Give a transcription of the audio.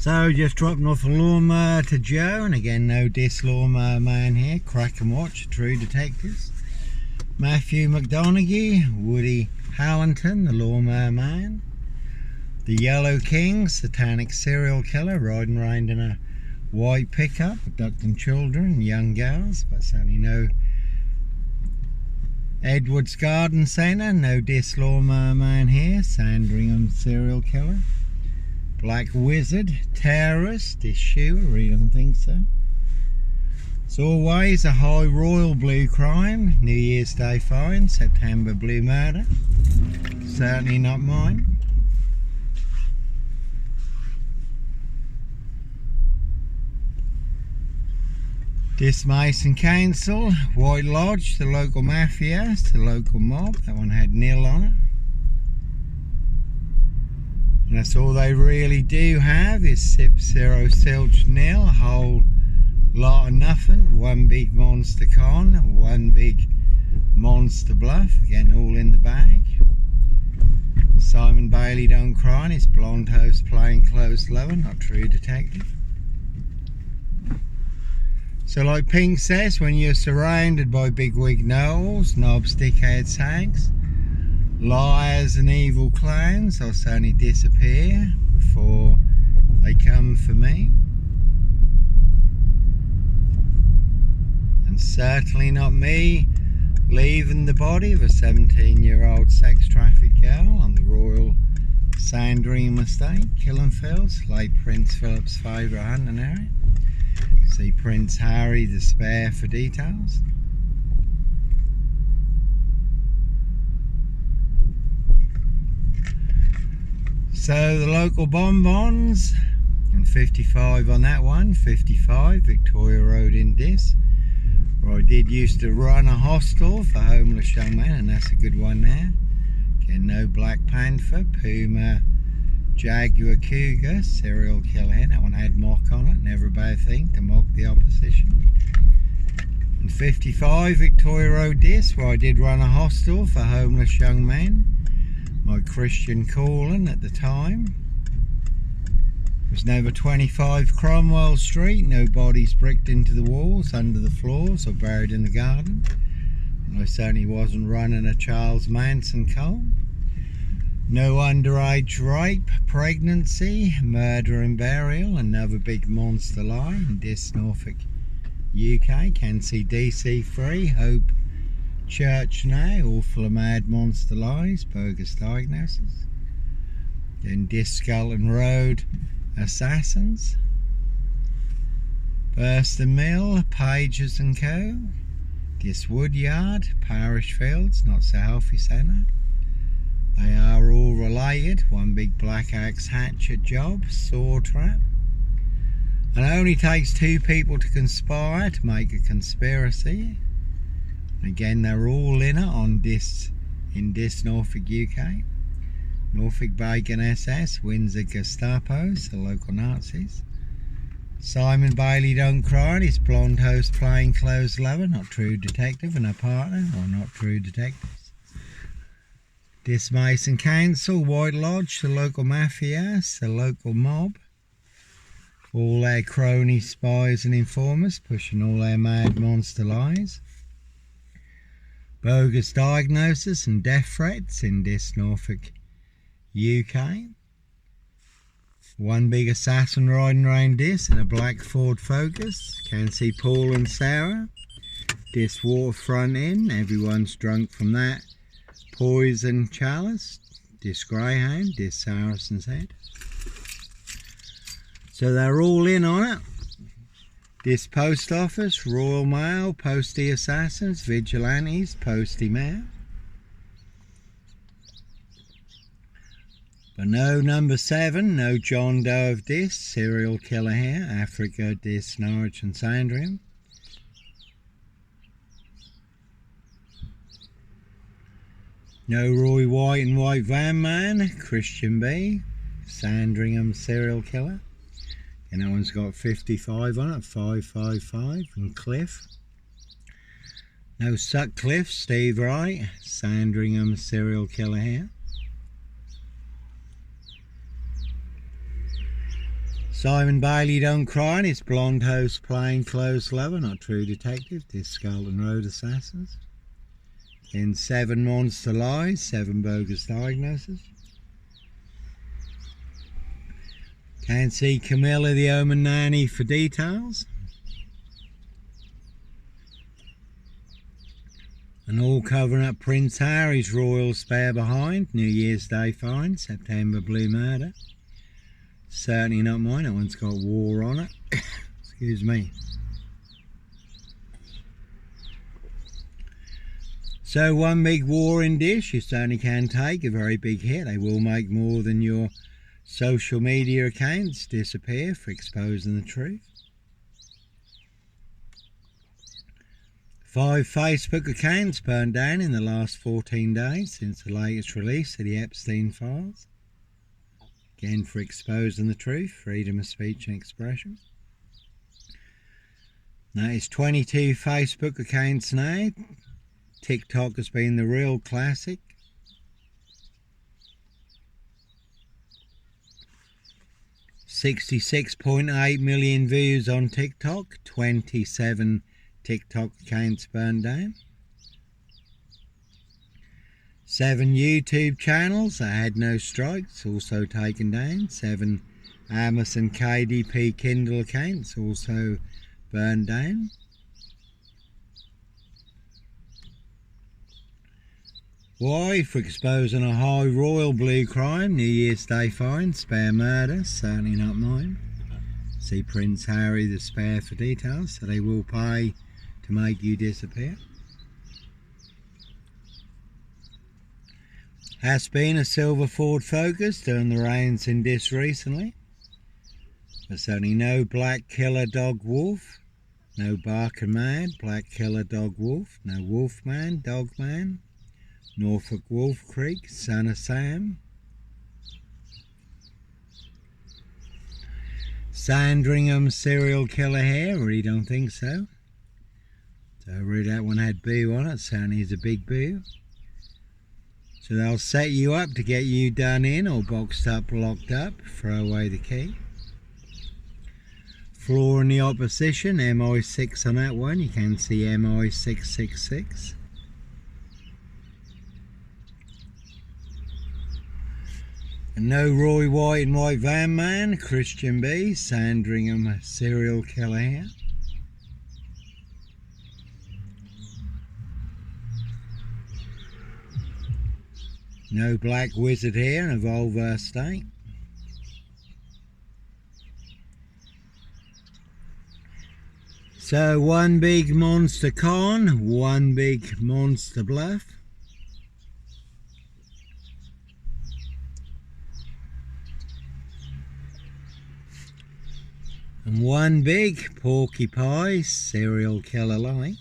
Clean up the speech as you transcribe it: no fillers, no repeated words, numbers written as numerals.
So just dropping off the lawnmower to Joe, and again no dis lawnmower man here. Crack and watch, true detectives. Matthew McDonaghy, Woody Hallington, the lawnmower man. The Yellow King, Satanic serial killer, riding around in a white pickup, abducting children and young girls, but certainly no Edwards Garden Centre, no dis lawnmower man here. Sandringham serial killer. Black Wizard, terrorist, issue, I really don't think so. It's always a high royal blue crime, New Year's Day fine, September blue murder. Certainly not mine. This Mason Council, White Lodge, the local mafia, the local mob, that one had nil on it. And that's all they really do have is sip, zero, silch, nil, a whole lot of nothing, one big monster con, one big monster bluff, again all in the bag. Simon Bailey don't cry, it's blonde host plain clothes lover, not true detective. So like Pink says, when you're surrounded by big wig know-alls, NOBS, dickheads, HAGS, liars and evil clowns, I'll certainly disappear before they come for me. And certainly not me leaving the body of a 17-year-old sex trafficked girl on the Royal Sandringham estate, Killenfields, late Prince Philip's favourite hunting area. See Prince Harry the spare for details. So the local bonbons, and 55 on that one, 55 Victoria Road in Dis, where I did used to run a hostel for homeless young men, and that's a good one there. Again, no Black Panther, Puma, Jaguar, Cougar, serial killer here. That one had mock on it, never a bad thing to mock the opposition. And 55 Victoria Road Dis, where I did run a hostel for homeless young men. My Christian calling at the time. There's number 25 Cromwell Street, no bodies bricked into the walls, under the floors or buried in the garden. And I certainly wasn't running a Charles Manson cult. No underage rape, pregnancy, murder and burial, another big monster lie in Dis, Norfolk, UK. Can see DC free, Hope Church now, all full of mad monster lies, bogus diagnosis. Then Dis Skelton Road assassins. Burston Mill, Pages and Co. Dis Woodyard, Parish Fields, not so healthy centre. They are all related, one big black axe hatchet job, saw trap. And it only takes two people to conspire to make a conspiracy. Again, they're all in it on Dis, in Dis, Norfolk, UK. Norfolk Bacon SS, Windsor Gestapos, the local Nazis. Simon Bailey don't cry, his blonde host plain clothes lover, not true detective, and a partner, or not true detectives. Dis Mason Council, White Lodge, the local mafia, the local mob. All their cronies, spies and informers, pushing all their mad monster lies. Bogus diagnosis and death threats in Dis, Norfolk, UK. One big assassin riding around Dis in a black Ford Focus. Can see Paul and Sarah. Dis Waterfront Inn, everyone's drunk from that. Poison Chalice. Dis Greyhound, Dis Saracen's Head. So they're all in on it. Dis Post Office, Royal Mail, Postie Assassins, Vigilantes, Postie Mail. But no number 7, no John Doe of Dis, serial killer here, Africa, Dis, Norwich and Sandringham. No Roy White and White Van Man, Christian B, Sandringham serial killer. And that one's got 55 on it, 555, and Cliff. No Sutcliffe, Steve Wright, Sandringham serial killer here. Simon Bailey don't cry, and his blonde host plain clothes lover, not true detective, this Scotland Road assassins. In 7 monster lies, 7 bogus diagnoses. Can't see Camilla the Omen Nanny for details. And all covering up Prince Harry's royal spare behind, New Year's Day find, September blue murder. Certainly not mine, that one's got war on it. Excuse me. So one big warring dish, you certainly can take a very big hit. They will make more than your social media accounts disappear for exposing the truth. 5 Facebook accounts burned down in the last 14 days since the latest release of the Epstein files. Again, for exposing the truth, freedom of speech and expression. That is 22 Facebook accounts now. TikTok has been the real classic. $66.8 million views on TikTok, 27 TikTok accounts burned down. 7 YouTube channels that had no strikes, also taken down. 7 Amazon KDP Kindle accounts, also burned down. Why? For exposing a high royal blue crime, New Year's Day fine, spare murder, certainly not mine. See Prince Harry the spare for details, so they will pay to make you disappear. Has been a silver Ford Focus doing the rounds in this recently. There's certainly no black killer dog wolf, no barking man, black killer dog wolf, no wolf man, dog man, Norfolk Wolf Creek, son of Sam. Sandringham serial killer here, really don't think so. So really that one had boo on it, certainly is a big boo. So they'll set you up to get you done in or boxed up, locked up, throw away the key. Floor in the opposition, MI6 on that one, you can see MI666. And no Roy White and White Van Man, Christian B, Sandringham serial killer here. No Black Wizard here in a Volvo state. So one big monster con, one big monster bluff. And one big porcupine serial killer lie.